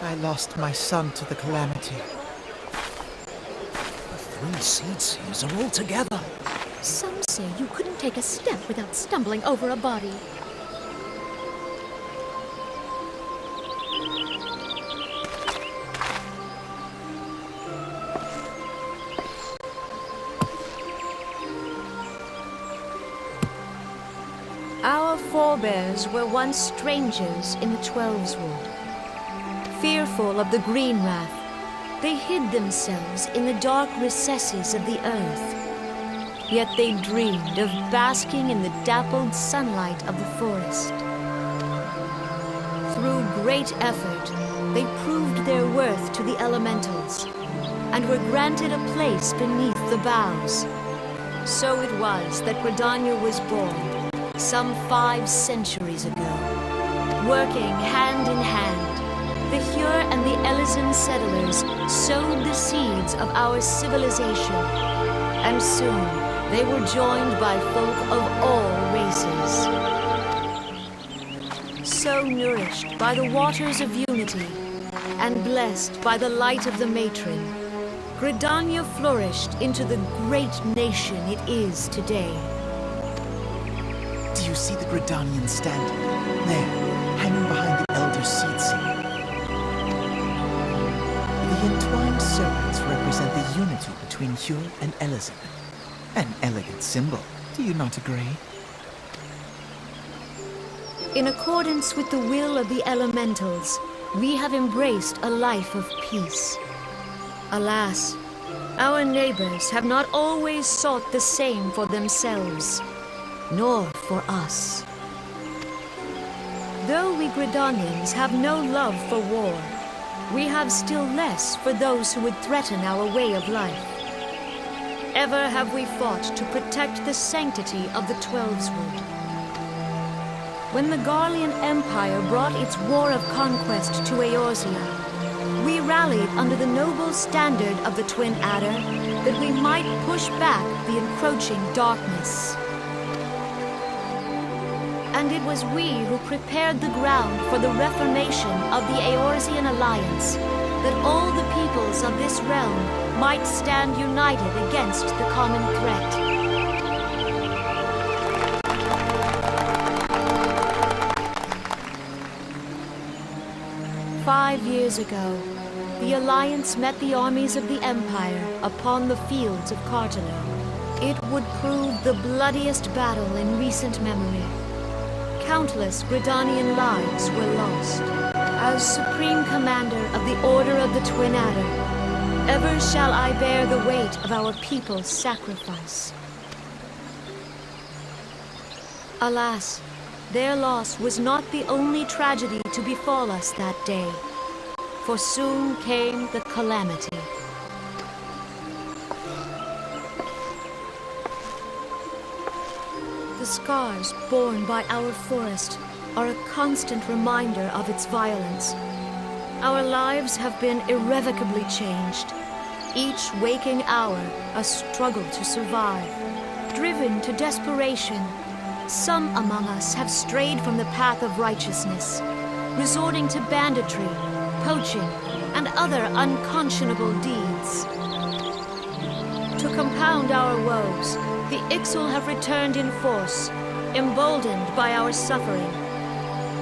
I lost my son to the calamity. The 3 seed seers are all together. Some say you couldn't take a step without stumbling over a body. Our forebears were once strangers in the Twelveswood. Fearful of the Green Wrath, they hid themselves in the dark recesses of the earth. Yet they dreamed of basking in the dappled sunlight of the forest. Through great effort, they proved their worth to the elementals, and were granted a place beneath the boughs. So it was that Gridania was born, some 5 centuries ago. Working hand in hand, the Hyur and the Elysian settlers sowed the seeds of our civilization, and soon they were joined by folk of all races. So nourished by the waters of unity, and blessed by the light of the matron, Gridania flourished into the great nation it is today. Do you see the Gridanian standard? There, hanging behind the Elder Seed Seer. The entwined serpents represent the unity between Hyur and Elysian. An elegant symbol, do you not agree? In accordance with the will of the elementals, we have embraced a life of peace. Alas, our neighbors have not always sought the same for themselves, nor for us. Though we Gridanians have no love for war, we have still less for those who would threaten our way of life. Ever have we fought to protect the sanctity of the Twelveswood. When the Garlean Empire brought its war of conquest to Eorzea, we rallied under the noble standard of the Twin Adder that we might push back the encroaching darkness. And it was we who prepared the ground for the reformation of the Eorzean Alliance, that all the peoples of this realm might stand united against the common threat. "5 years ago, the Alliance met the armies of the Empire upon the fields of Cartelo. It would prove the bloodiest battle in recent memory. Countless Gridanian lives were lost. As Supreme Commander of the Order of the Twin Adder, ever shall I bear the weight of our people's sacrifice. Alas, their loss was not the only tragedy to befall us that day, for soon came the calamity. The scars borne by our forest are a constant reminder of its violence. Our lives have been irrevocably changed. Each waking hour, a struggle to survive. Driven to desperation, some among us have strayed from the path of righteousness, resorting to banditry, poaching, and other unconscionable deeds. To compound our woes, the Ixal have returned in force, emboldened by our suffering.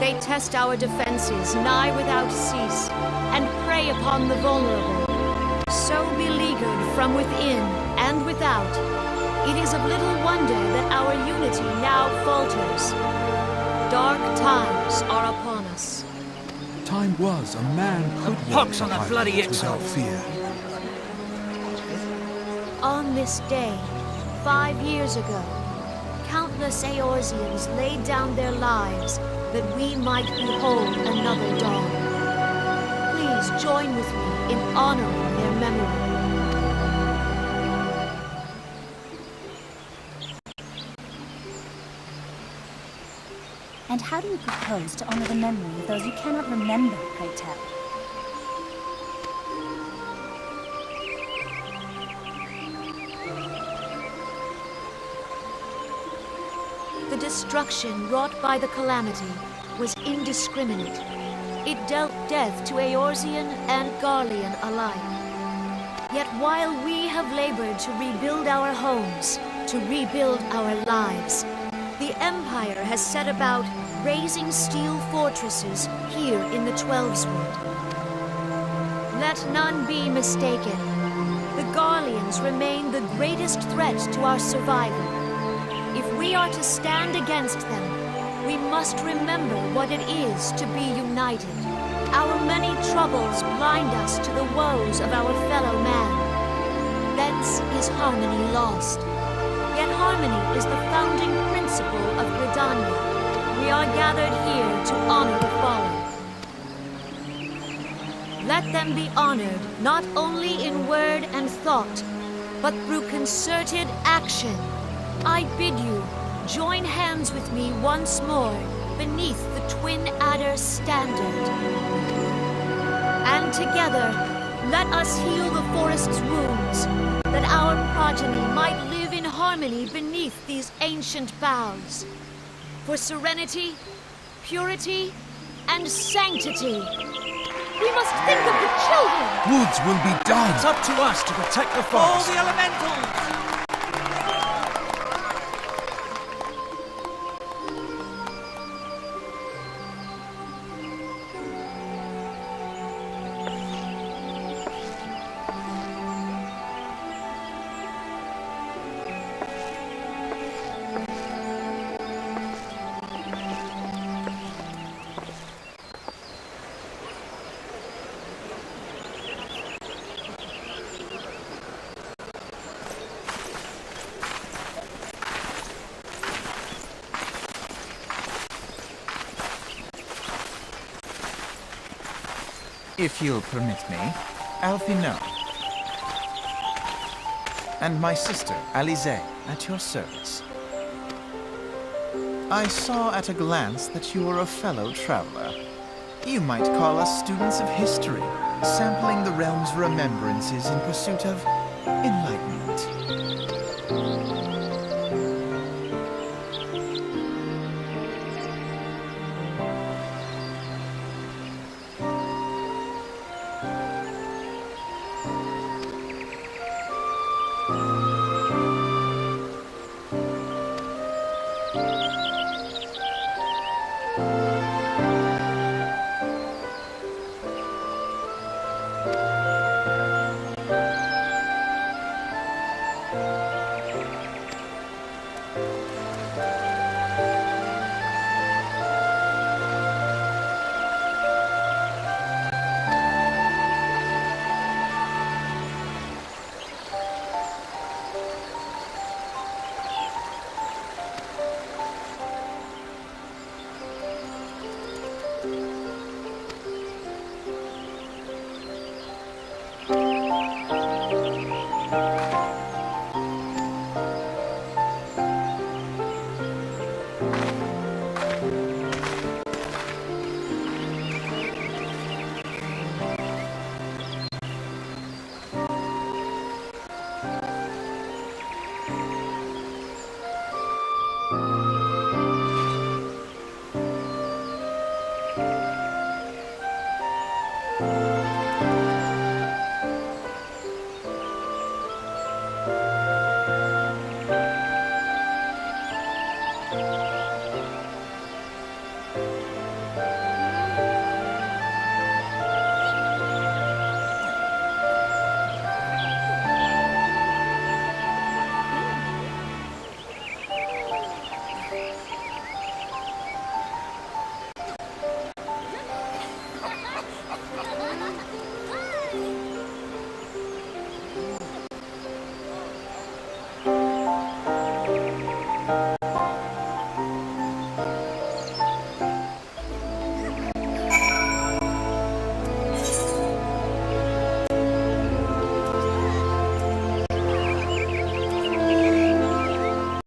They test our defenses nigh without cease, and prey upon the vulnerable. So beleaguered from within and without, it is of little wonder that our unity now falters. Dark times are upon us. Time was a man could Pox on that bloody without fear. On this day, 5 years ago, countless Eorzeans laid down their lives that we might behold another dawn. Please join with me in honoring their memory. And how do you propose to honor the memory of those you cannot remember, pray tell? The destruction wrought by the calamity was indiscriminate. It dealt death to Eorzean and Garlean alike. Yet while we have labored to rebuild our homes, to rebuild our lives, the Empire has set about raising steel fortresses here in the Twelveswood. Let none be mistaken. The Garleans remain the greatest threat to our survival. If we are to stand against them, we must remember what it is to be united. Our many troubles blind us to the woes of our fellow man. Thence is harmony lost. Yet harmony is the founding principle of Gridania. We are gathered here to honor the fallen. Let them be honored not only in word and thought, but through concerted action. I bid you join hands with me once more beneath the Twin Adder standard. And together, let us heal the forest's wounds, that our progeny might live in harmony beneath these ancient boughs. For serenity, purity, and sanctity. We must think of the children! Woods will be done! It's up to us to protect the All forest. the elementals! If you'll permit me, Alphino. And my sister, Alize, at your service. I saw at a glance that you were a fellow traveler. You might call us students of history, sampling the realm's remembrances in pursuit of enlightenment.